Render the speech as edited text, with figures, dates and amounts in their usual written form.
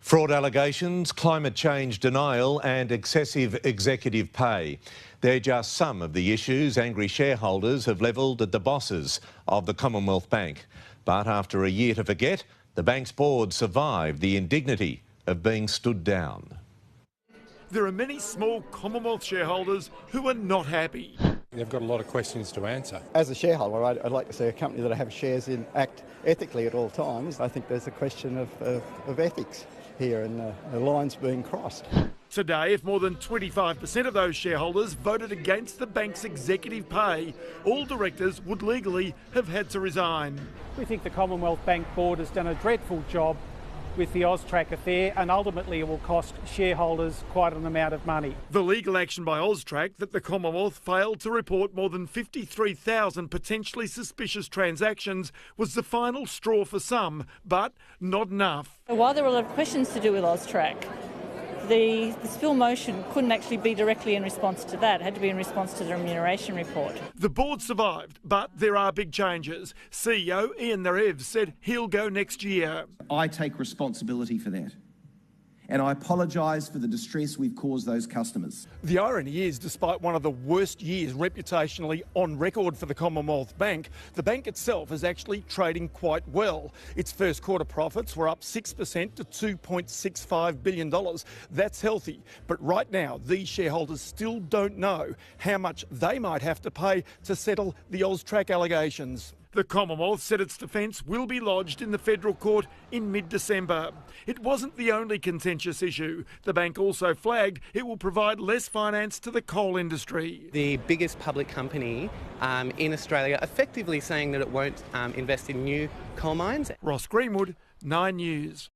Fraud allegations, climate change denial and excessive executive pay. They're just some of the issues angry shareholders have levelled at the bosses of the Commonwealth Bank. But after a year to forget, the bank's board survived the indignity of being stood down. There are many small Commonwealth shareholders who are not happy. They've got a lot of questions to answer. As a shareholder, I'd like to see a company that I have shares in act ethically at all times. I think there's a question of ethics here and the lines being crossed. Today, if more than 25% of those shareholders voted against the bank's executive pay, all directors would legally have had to resign. We think the Commonwealth Bank board has done a dreadful job with the AUSTRAC affair, and ultimately it will cost shareholders quite an amount of money. The legal action by AUSTRAC that the Commonwealth failed to report more than 53,000 potentially suspicious transactions was the final straw for some, but not enough. While there were a lot of questions to do with AUSTRAC, the spill motion couldn't actually be directly in response to that. It had to be in response to the remuneration report. The board survived, but there are big changes. CEO Ian Narev said he'll go next year. I take responsibility for that, and I apologise for the distress we've caused those customers. The irony is, despite one of the worst years reputationally on record for the Commonwealth Bank, the bank itself is actually trading quite well. Its first quarter profits were up 6% to $2.65 billion. That's healthy. But right now, these shareholders still don't know how much they might have to pay to settle the AUSTRAC allegations. The Commonwealth said its defence will be lodged in the federal court in mid-December. It wasn't the only contentious issue. The bank also flagged it will provide less finance to the coal industry. The biggest public company in Australia effectively saying that it won't invest in new coal mines. Ross Greenwood, 9 News.